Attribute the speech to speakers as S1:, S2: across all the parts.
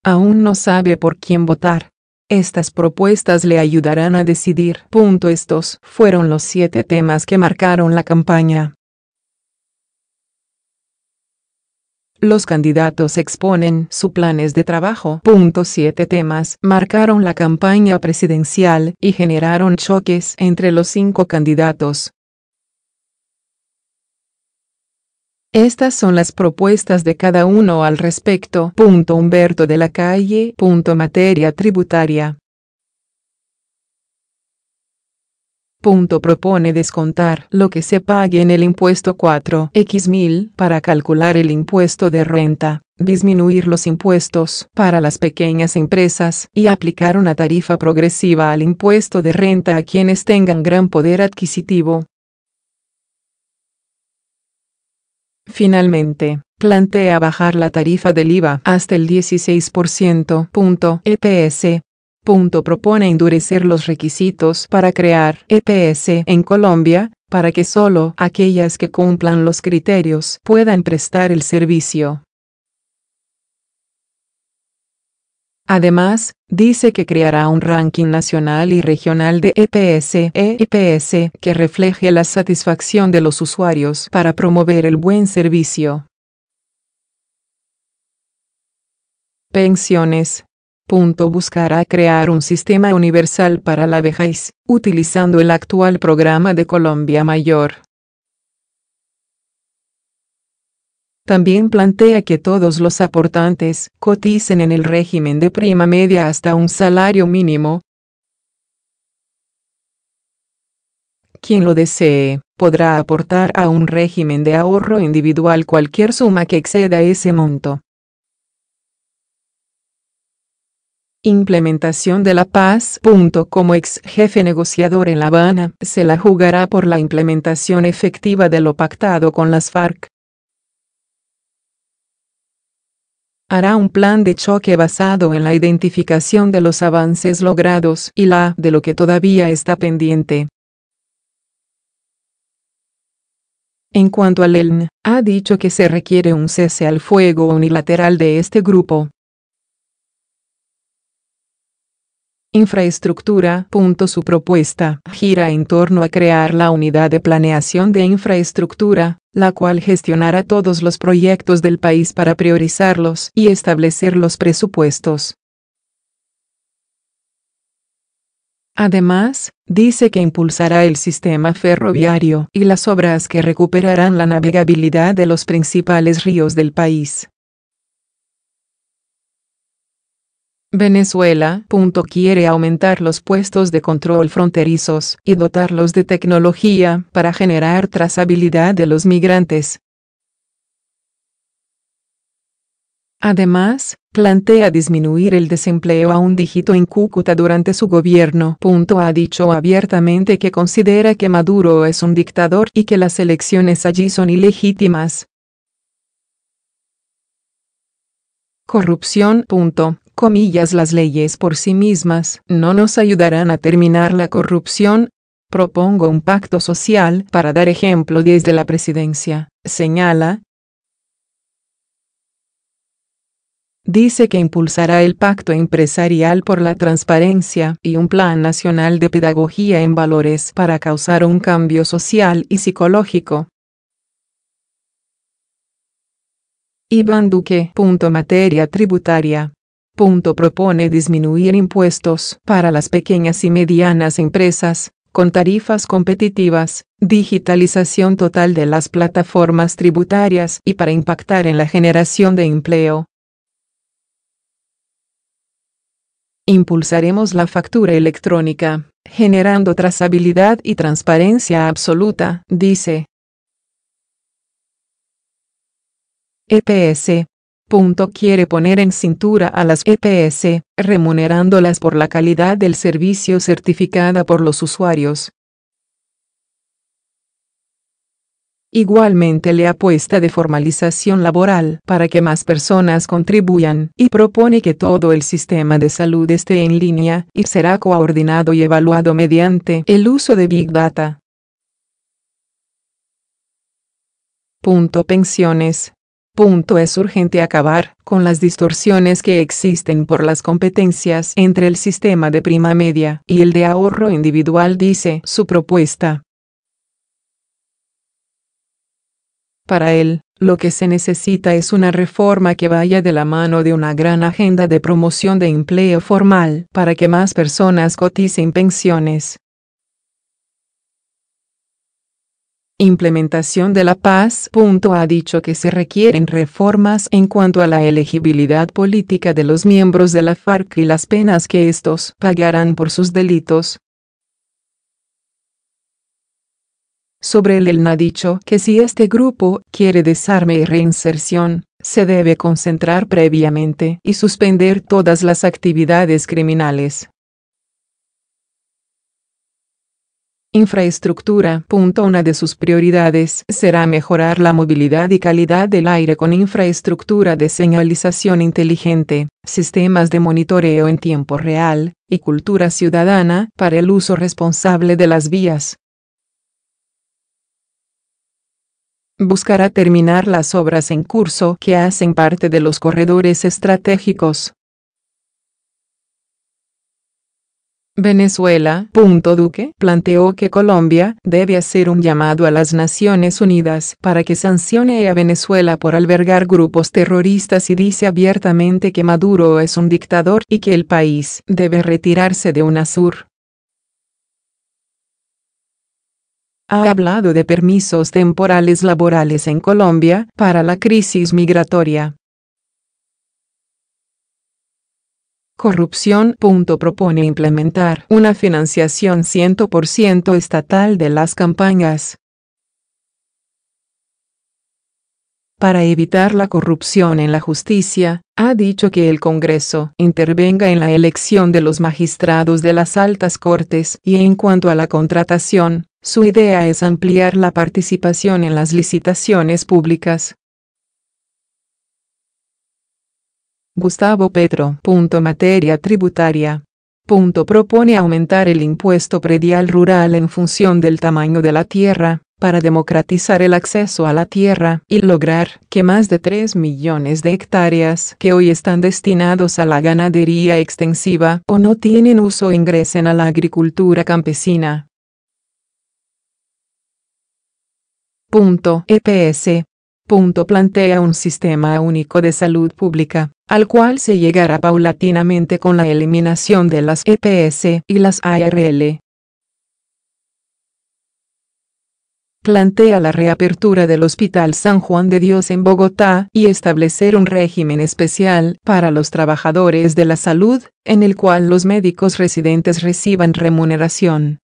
S1: Aún no sabe por quién votar. Estas propuestas le ayudarán a decidir. Estos fueron los 7 temas que marcaron la campaña. Los candidatos exponen sus planes de trabajo. 7 temas marcaron la campaña presidencial y generaron choques entre los 5 candidatos. Estas son las propuestas de cada uno al respecto. Humberto de la Calle. Materia tributaria. Propone descontar lo que se pague en el impuesto 4x1000 para calcular el impuesto de renta, disminuir los impuestos para las pequeñas empresas y aplicar una tarifa progresiva al impuesto de renta a quienes tengan gran poder adquisitivo. Finalmente, plantea bajar la tarifa del IVA hasta el 16%. EPS. Propone endurecer los requisitos para crear EPS en Colombia, para que solo aquellas que cumplan los criterios puedan prestar el servicio. Además, dice que creará un ranking nacional y regional de EPS e IPS que refleje la satisfacción de los usuarios para promover el buen servicio. Pensiones. Buscará crear un sistema universal para la vejez, utilizando el actual programa de Colombia Mayor. También plantea que todos los aportantes coticen en el régimen de prima media hasta un salario mínimo. Quien lo desee, podrá aportar a un régimen de ahorro individual cualquier suma que exceda ese monto. Implementación de la paz. Como ex jefe negociador en La Habana, se la jugará por la implementación efectiva de lo pactado con las FARC. Hará un plan de choque basado en la identificación de los avances logrados y de lo que todavía está pendiente. En cuanto al ELN, ha dicho que se requiere un cese al fuego unilateral de este grupo. Infraestructura. Su propuesta gira en torno a crear la unidad de planeación de infraestructura, la cual gestionará todos los proyectos del país para priorizarlos y establecer los presupuestos. Además, dice que impulsará el sistema ferroviario y las obras que recuperarán la navegabilidad de los principales ríos del país. Venezuela. Quiere aumentar los puestos de control fronterizos y dotarlos de tecnología para generar trazabilidad de los migrantes. Además, plantea disminuir el desempleo a un dígito en Cúcuta durante su gobierno. Ha dicho abiertamente que considera que Maduro es un dictador y que las elecciones allí son ilegítimas. Corrupción. Las leyes por sí mismas no nos ayudarán a terminar la corrupción. Propongo un pacto social para dar ejemplo desde la presidencia, señala. Dice que impulsará el pacto empresarial por la transparencia y un plan nacional de pedagogía en valores para causar un cambio social y psicológico. Iván Duque. Materia tributaria. Propone disminuir impuestos para las pequeñas y medianas empresas, con tarifas competitivas, digitalización total de las plataformas tributarias y para impactar en la generación de empleo. Impulsaremos la factura electrónica, generando trazabilidad y transparencia absoluta, dice. EPS. Quiere poner en cintura a las EPS, remunerándolas por la calidad del servicio certificada por los usuarios. Igualmente le apuesta de formalización laboral para que más personas contribuyan y propone que todo el sistema de salud esté en línea y será coordinado y evaluado mediante el uso de Big Data. Pensiones. Es urgente acabar con las distorsiones que existen por las competencias entre el sistema de prima media y el de ahorro individual, dice su propuesta. Para él, lo que se necesita es una reforma que vaya de la mano de una gran agenda de promoción de empleo formal para que más personas coticen pensiones. Implementación de la paz. Ha dicho que se requieren reformas en cuanto a la elegibilidad política de los miembros de la FARC y las penas que estos pagarán por sus delitos. Sobre él ha dicho que si este grupo quiere desarme y reinserción, se debe concentrar previamente y suspender todas las actividades criminales. Infraestructura. Una de sus prioridades será mejorar la movilidad y calidad del aire con infraestructura de señalización inteligente, sistemas de monitoreo en tiempo real, y cultura ciudadana para el uso responsable de las vías. Buscará terminar las obras en curso que hacen parte de los corredores estratégicos. Venezuela. Duque planteó que Colombia debe hacer un llamado a las Naciones Unidas para que sancione a Venezuela por albergar grupos terroristas y dice abiertamente que Maduro es un dictador y que el país debe retirarse de UNASUR. Ha hablado de permisos temporales laborales en Colombia para la crisis migratoria. Corrupción. Propone implementar una financiación 100% estatal de las campañas. Para evitar la corrupción en la justicia, ha dicho que el Congreso intervenga en la elección de los magistrados de las altas cortes y en cuanto a la contratación, su idea es ampliar la participación en las licitaciones públicas. Gustavo Petro. Materia tributaria. Propone aumentar el impuesto predial rural en función del tamaño de la tierra, para democratizar el acceso a la tierra y lograr que más de 3 millones de hectáreas que hoy están destinados a la ganadería extensiva o no tienen uso ingresen a la agricultura campesina. EPS. Plantea un sistema único de salud pública, al cual se llegará paulatinamente con la eliminación de las EPS y las ARL. Plantea la reapertura del Hospital San Juan de Dios en Bogotá y establecer un régimen especial para los trabajadores de la salud, en el cual los médicos residentes reciban remuneración.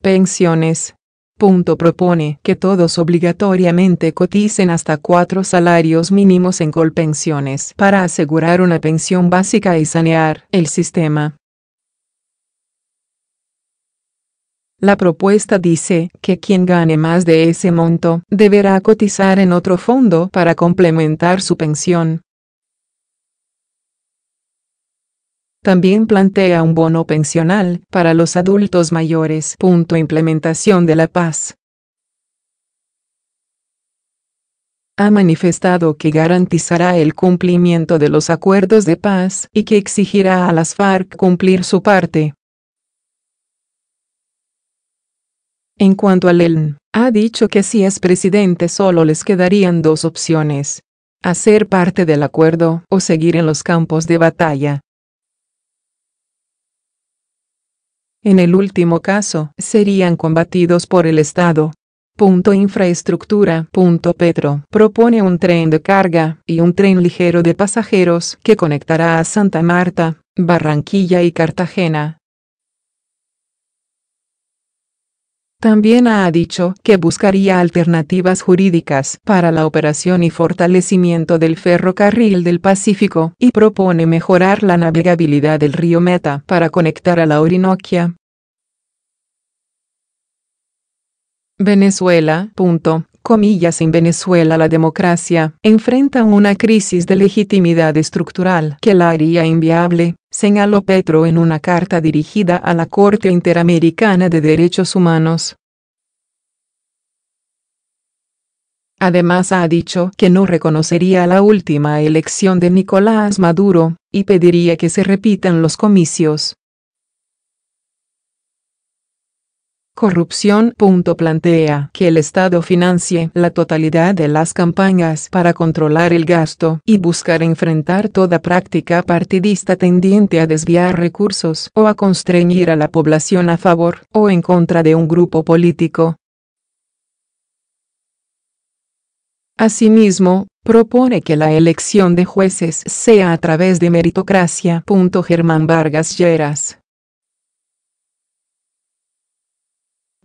S1: Pensiones. Propone que todos obligatoriamente coticen hasta 4 salarios mínimos en Colpensiones para asegurar una pensión básica y sanear el sistema. La propuesta dice que quien gane más de ese monto deberá cotizar en otro fondo para complementar su pensión. También plantea un bono pensional para los adultos mayores. Implementación de la paz. Ha manifestado que garantizará el cumplimiento de los acuerdos de paz y que exigirá a las FARC cumplir su parte. En cuanto al ELN, ha dicho que si es presidente solo les quedarían 2 opciones: hacer parte del acuerdo o seguir en los campos de batalla. En el último caso, serían combatidos por el Estado. Infraestructura. Petro propone un tren de carga y un tren ligero de pasajeros que conectará a Santa Marta, Barranquilla y Cartagena. También ha dicho que buscaría alternativas jurídicas para la operación y fortalecimiento del ferrocarril del Pacífico y propone mejorar la navegabilidad del río Meta para conectar a la Orinoquia. Venezuela. En Venezuela la democracia enfrenta una crisis de legitimidad estructural que la haría inviable, señaló Petro en una carta dirigida a la Corte Interamericana de Derechos Humanos. Además ha dicho que no reconocería la última elección de Nicolás Maduro, y pediría que se repitan los comicios. Corrupción. Plantea que el Estado financie la totalidad de las campañas para controlar el gasto y buscar enfrentar toda práctica partidista tendiente a desviar recursos o a constreñir a la población a favor o en contra de un grupo político. Asimismo, propone que la elección de jueces sea a través de meritocracia. Germán Vargas Lleras.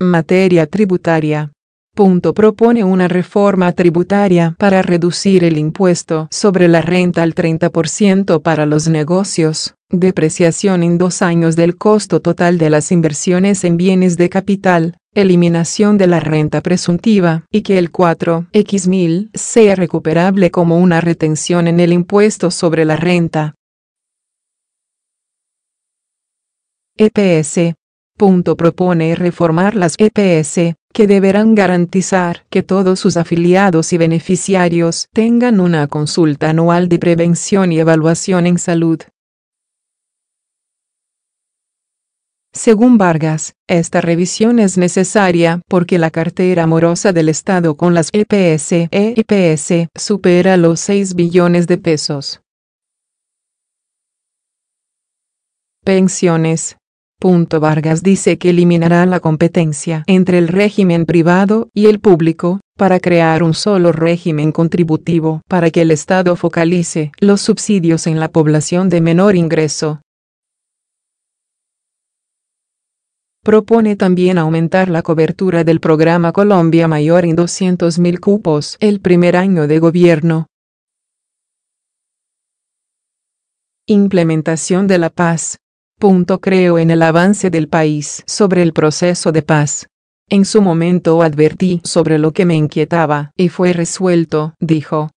S1: Materia tributaria. Propone una reforma tributaria para reducir el impuesto sobre la renta al 30% para los negocios, depreciación en 2 años del costo total de las inversiones en bienes de capital, eliminación de la renta presuntiva y que el 4x1000 sea recuperable como una retención en el impuesto sobre la renta. EPS. Propone reformar las EPS, que deberán garantizar que todos sus afiliados y beneficiarios tengan una consulta anual de prevención y evaluación en salud. Según Vargas, esta revisión es necesaria porque la cartera morosa del Estado con las EPS e IPS supera los 6 billones de pesos. Pensiones. Vargas dice que eliminará la competencia entre el régimen privado y el público, para crear un solo régimen contributivo para que el Estado focalice los subsidios en la población de menor ingreso. Propone también aumentar la cobertura del programa Colombia Mayor en 200.000 cupos el primer año de gobierno. Implementación de la paz. Creo en el avance del país sobre el proceso de paz. En su momento advertí sobre lo que me inquietaba y fue resuelto, dijo.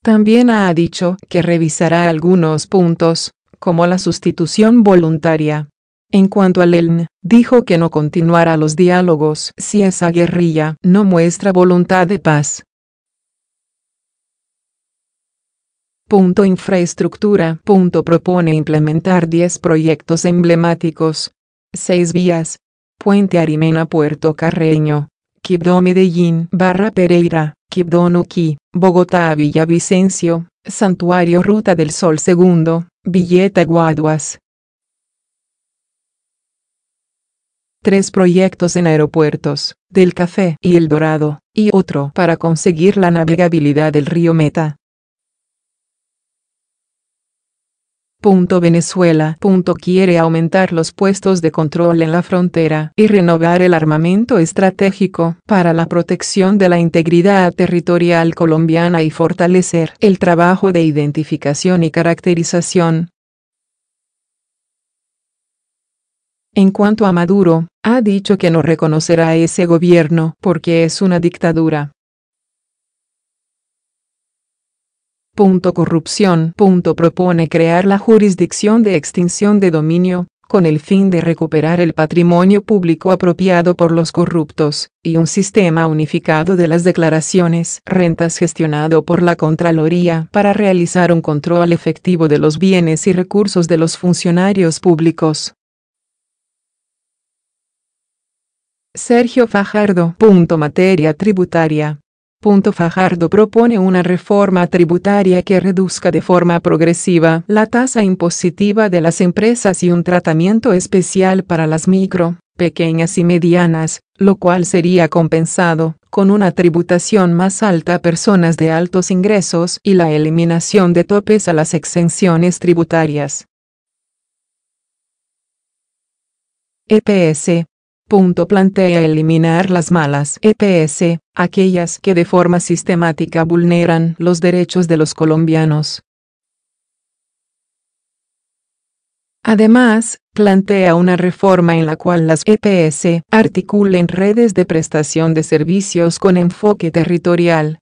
S1: También ha dicho que revisará algunos puntos, como la sustitución voluntaria. En cuanto al ELN, dijo que no continuará los diálogos si esa guerrilla no muestra voluntad de paz. Infraestructura. Propone implementar 10 proyectos emblemáticos. 6 vías. Puente Arimena-Puerto Carreño, Quibdó-Medellín, Barra-Pereira, Quibdó-Nuquí, Bogotá-Villavicencio, Santuario Ruta del Sol II, Villeta-Guaduas. 3 proyectos en aeropuertos, del Café y El Dorado, y otro para conseguir la navegabilidad del río Meta. Venezuela. Quiere aumentar los puestos de control en la frontera y renovar el armamento estratégico para la protección de la integridad territorial colombiana y fortalecer el trabajo de identificación y caracterización. En cuanto a Maduro, ha dicho que no reconocerá ese gobierno porque es una dictadura. Corrupción. Propone crear la jurisdicción de extinción de dominio, con el fin de recuperar el patrimonio público apropiado por los corruptos, y un sistema unificado de las declaraciones rentas gestionado por la Contraloría para realizar un control efectivo de los bienes y recursos de los funcionarios públicos. Sergio Fajardo. Materia tributaria. Fajardo propone una reforma tributaria que reduzca de forma progresiva la tasa impositiva de las empresas y un tratamiento especial para las micro, pequeñas y medianas, lo cual sería compensado con una tributación más alta a personas de altos ingresos y la eliminación de topes a las exenciones tributarias. EPS. Plantea eliminar las malas EPS, aquellas que de forma sistemática vulneran los derechos de los colombianos. Además, plantea una reforma en la cual las EPS articulen redes de prestación de servicios con enfoque territorial.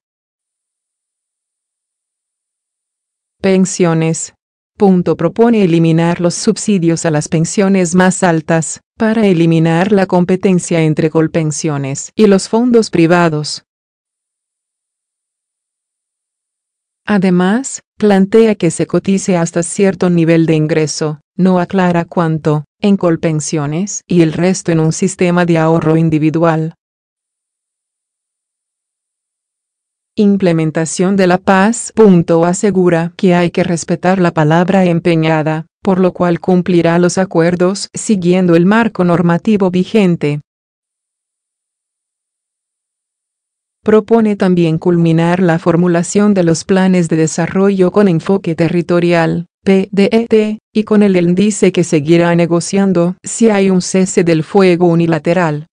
S1: Pensiones. Propone eliminar los subsidios a las pensiones más altas, para eliminar la competencia entre Colpensiones y los fondos privados. Además, plantea que se cotice hasta cierto nivel de ingreso, no aclara cuánto, en Colpensiones y el resto en un sistema de ahorro individual. Implementación de la paz. Asegura que hay que respetar la palabra empeñada, por lo cual cumplirá los acuerdos siguiendo el marco normativo vigente. Propone también culminar la formulación de los planes de desarrollo con enfoque territorial, PDET, y con él dice que seguirá negociando si hay un cese del fuego unilateral.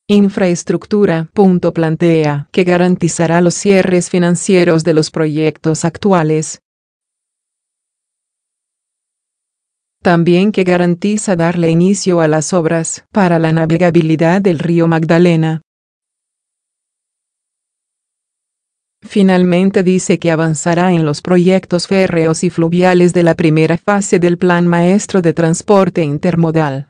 S1: Infraestructura. Plantea que garantizará los cierres financieros de los proyectos actuales. También que garantiza darle inicio a las obras para la navegabilidad del río Magdalena. Finalmente dice que avanzará en los proyectos férreos y fluviales de la primera fase del Plan Maestro de Transporte Intermodal.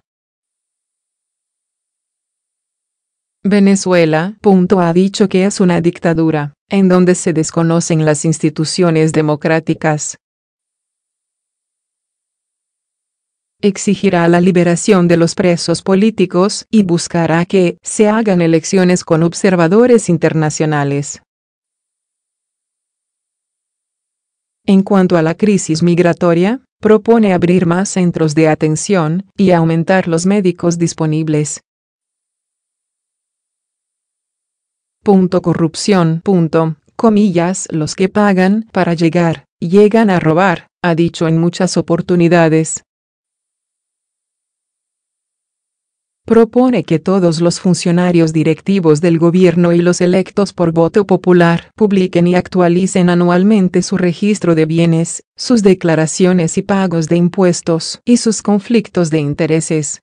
S1: Venezuela. Ha dicho que es una dictadura, en donde se desconocen las instituciones democráticas. Exigirá la liberación de los presos políticos y buscará que se hagan elecciones con observadores internacionales. En cuanto a la crisis migratoria, propone abrir más centros de atención y aumentar los médicos disponibles. Corrupción. Los que pagan para llegar, llegan a robar, ha dicho en muchas oportunidades. Propone que todos los funcionarios directivos del gobierno y los electos por voto popular publiquen y actualicen anualmente su registro de bienes, sus declaraciones y pagos de impuestos y sus conflictos de intereses.